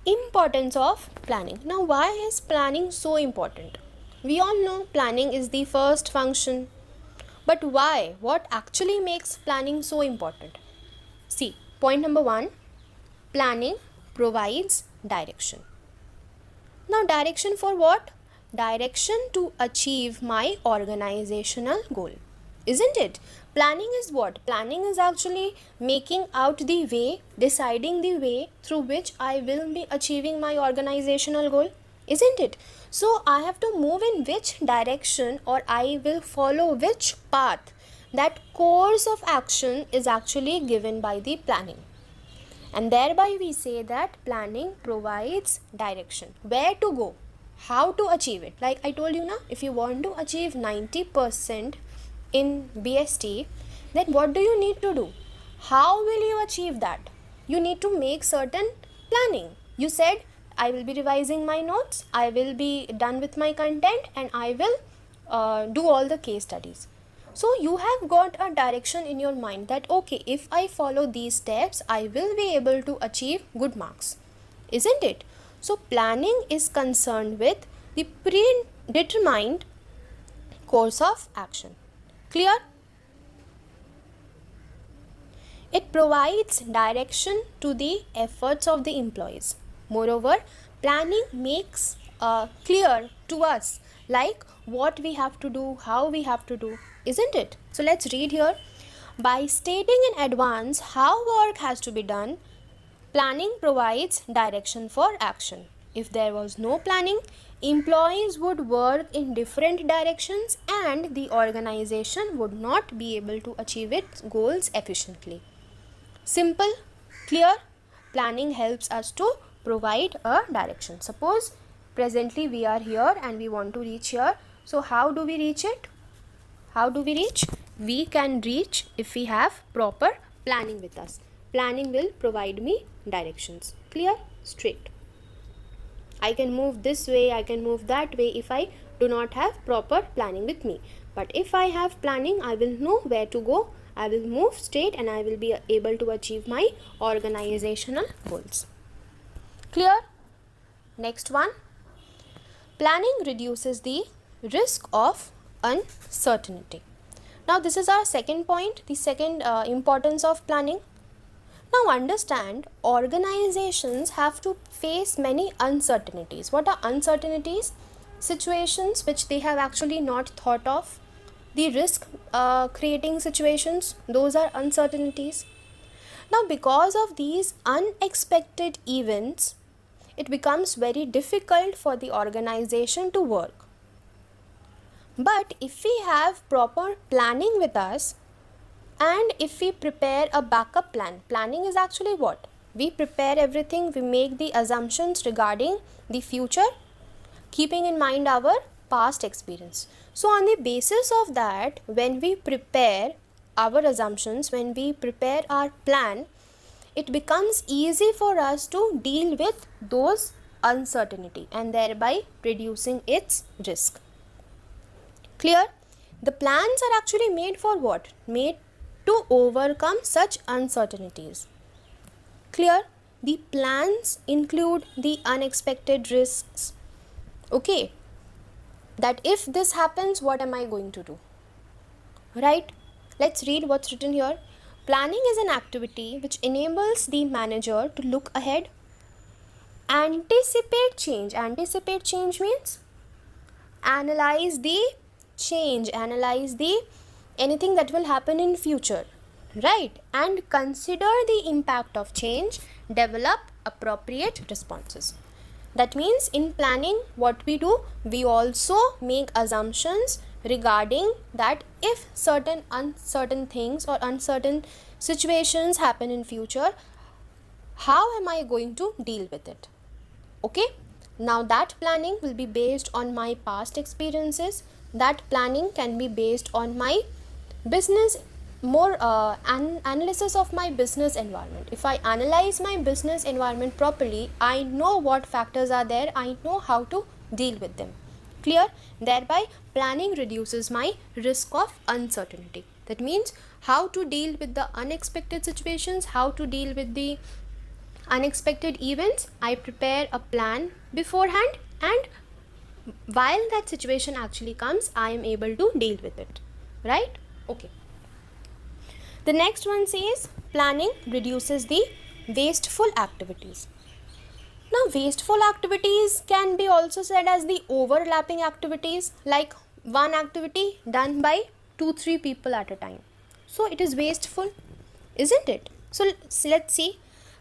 Importance of planning. Now, why is planning so important? We all know planning is the first function. But why? What actually makes planning so important? See, point number one, planning provides direction. Now, direction for what? Direction to achieve my organizational goal. Isn't it? Planning is what? Planning is actually making out the way, deciding the way through which I will be achieving my organizational goal. Isn't it? So I have to move in which direction, or I will follow which path. That course of action is actually given by the planning. And thereby we say that planning provides direction. Where to go? How to achieve it? Like I told you now, if you want to achieve 90% in BST, then what do you need to do? How will you achieve that? You need to make certain planning. You said, I will be revising my notes, I will be done with my content, and I will do all the case studies. So you have got a direction in your mind that okay, if I follow these steps, I will be able to achieve good marks. Isn't it? So planning is concerned with the predetermined course of action. Clear? It provides direction to the efforts of the employees. Moreover, planning makes clear to us like what we have to do, how we have to do, isn't it? So let's read here. By stating in advance how work has to be done, planning provides direction for action. If there was no planning, employees would work in different directions and the organization would not be able to achieve its goals efficiently. Simple, clear. Planning helps us to provide a direction. Suppose presently we are here and we want to reach here. So how do we reach it? How do we reach? We can reach if we have proper planning with us. Planning will provide me directions. Clear? Straight. I can move this way, I can move that way if I do not have proper planning with me. But if I have planning, I will know where to go. I will move straight and I will be able to achieve my organizational goals. Clear? Next one. Planning reduces the risk of uncertainty. Now this is our second point, the second importance of planning. Now understand, organizations have to face many uncertainties. What are uncertainties? Situations which they have actually not thought of. The risk creating situations, those are uncertainties. Now because of these unexpected events, it becomes very difficult for the organization to work. But if we have proper planning with us, and if we prepare a backup plan, planning is actually what? We prepare everything, we make the assumptions regarding the future, keeping in mind our past experience. So on the basis of that, when we prepare our assumptions, when we prepare our plan, it becomes easy for us to deal with those uncertainty and thereby reducing its risk. Clear? The plans are actually made for what? Made to overcome such uncertainties. Clear? The plans include the unexpected risks. Okay, that if this happens, what am I going to do? Right? Let's read what's written here. Planning is an activity which enables the manager to look ahead, anticipate change. Anticipate change means analyze the change, analyze the anything that will happen in future, right? And consider the impact of change, develop appropriate responses. That means in planning, what we do, we also make assumptions regarding that if certain uncertain things or uncertain situations happen in future, how am I going to deal with it? Okay, now that planning will be based on my past experiences. That planning can be based on my business, more analysis of my business environment. If I analyze my business environment properly, I know what factors are there, I know how to deal with them. Clear? Thereby planning reduces my risk of uncertainty. That means how to deal with the unexpected situations, how to deal with the unexpected events, I prepare a plan beforehand, and while that situation actually comes, I am able to deal with it, right? Okay. The next one says planning reduces the wasteful activities. Now, wasteful activities can be also said as the overlapping activities, like one activity done by 2-3 people at a time. So it is wasteful, isn't it? So let's see.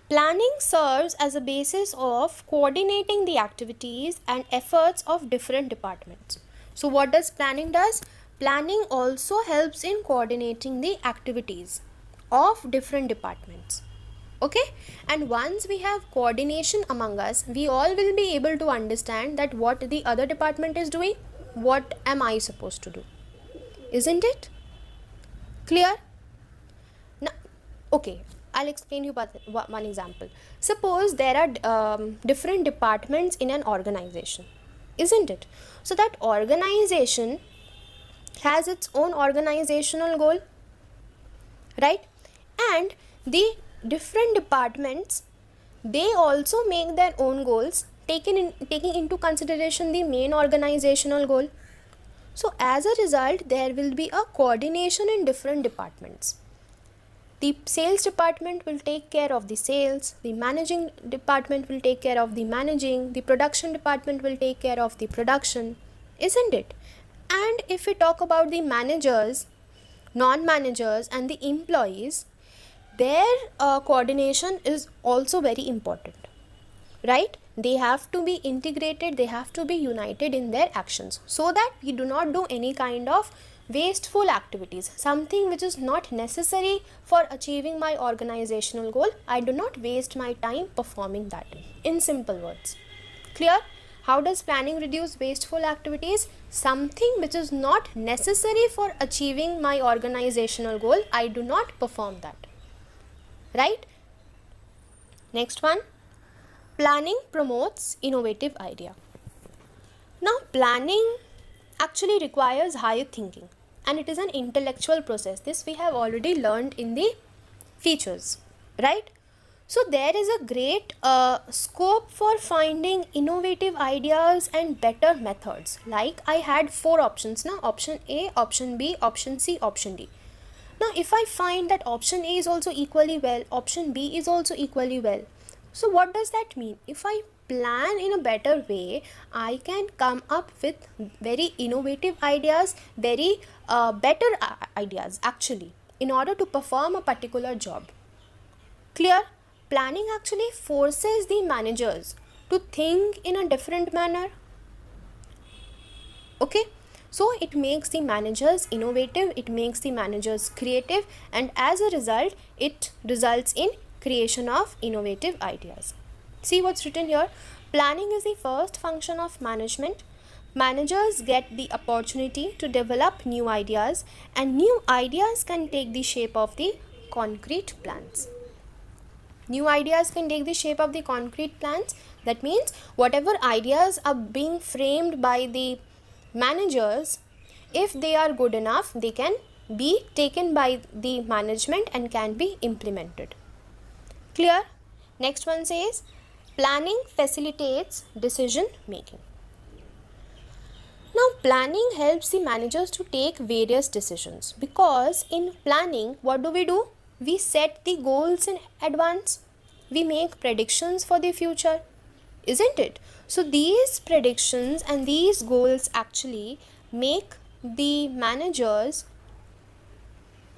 Planning serves as a basis of coordinating the activities and efforts of different departments. So what does planning does? Planning also helps in coordinating the activities of different departments. Okay, and once we have coordination among us, we all will be able to understand that what the other department is doing, what am I supposed to do, isn't it clear? Now, okay, I'll explain you one example. Suppose there are different departments in an organization, isn't it? So that organization has its own organizational goal, right? And the different departments, they also make their own goals, taking into consideration the main organizational goal. So as a result, there will be a coordination in different departments. The sales department will take care of the sales, the managing department will take care of the managing, the production department will take care of the production, isn't it? And if we talk about the managers, non-managers and the employees, their coordination is also very important, right? They have to be integrated, they have to be united in their actions, so that we do not do any kind of wasteful activities, something which is not necessary for achieving my organizational goal. I do not waste my time performing that. In simple words, clear? How does planning reduce wasteful activities? Something which is not necessary for achieving my organizational goal, I do not perform that, right? Next one, planning promotes innovative idea. Now, planning actually requires higher thinking, and it is an intellectual process. This we have already learned in the features, right? So there is a great scope for finding innovative ideas and better methods. Like I had 4 options now: option A, option B, option C, option D. Now if I find that option A is also equally well, option B is also equally well, so what does that mean? If I plan in a better way, I can come up with very innovative ideas, very better ideas actually, in order to perform a particular job. Clear? Planning actually forces the managers to think in a different manner. Okay, so it makes the managers innovative, it makes the managers creative, and as a result, it results in creation of innovative ideas. See what's written here. Planning is the first function of management. Managers get the opportunity to develop new ideas, and new ideas can take the shape of the concrete plans. New ideas can take the shape of the concrete plans. That means whatever ideas are being framed by the managers, if they are good enough, they can be taken by the management and can be implemented. Clear? Next one says planning facilitates decision making. Now planning helps the managers to take various decisions, because in planning, what do? We set the goals in advance. We make predictions for the future, isn't it? So these predictions and these goals actually make the managers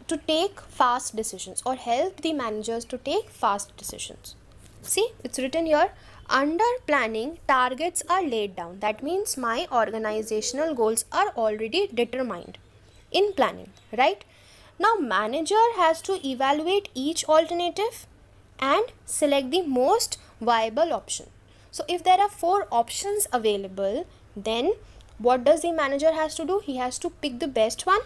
to take fast decisions, or help the managers to take fast decisions. See, it's written here, under planning, targets are laid down. That means my organizational goals are already determined in planning, right? Now manager has to evaluate each alternative and select the most viable option. So if there are 4 options available, then what does the manager has to do? He has to pick the best one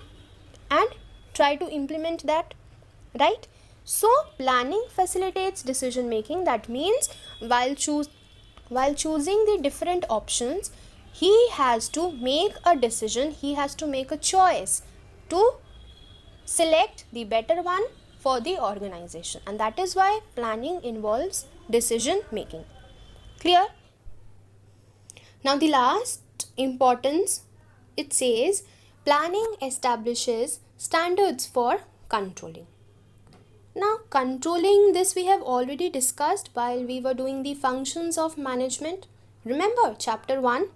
and try to implement that, right? So planning facilitates decision making. That means while choosing the different options, he has to make a decision, he has to make a choice to select the better one for the organization, and that is why planning involves decision making. Clear? Now the last importance, it says planning establishes standards for controlling. Now controlling, this we have already discussed while we were doing the functions of management. Remember chapter 1,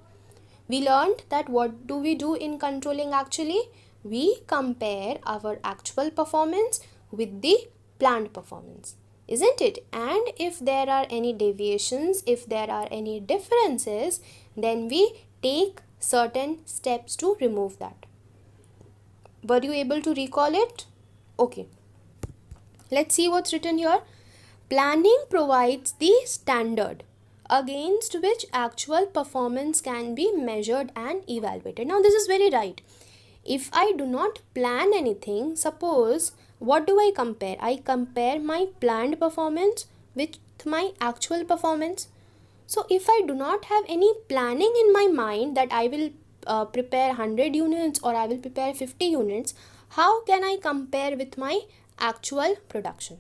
we learned that what do we do in controlling actually? We compare our actual performance with the planned performance, isn't it? And if there are any deviations, if there are any differences, then we take certain steps to remove that. Were you able to recall it? Okay. Let's see what's written here. Planning provides the standard against which actual performance can be measured and evaluated. Now this is very right. If I do not plan anything, suppose what do I compare? I compare my planned performance with my actual performance. So if I do not have any planning in my mind that I will prepare 100 units or I will prepare 50 units, how can I compare with my actual production?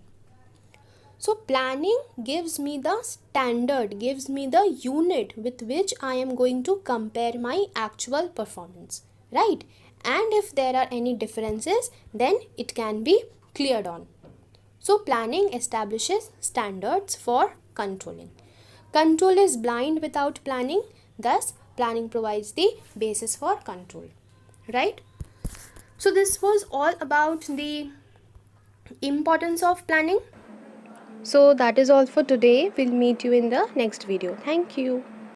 So planning gives me the standard, gives me the unit with which I am going to compare my actual performance, right? And if there are any differences, then it can be cleared on. So planning establishes standards for controlling. Control is blind without planning, thus planning provides the basis for control, right? So this was all about the importance of planning. So that is all for today. We'll meet you in the next video. Thank you.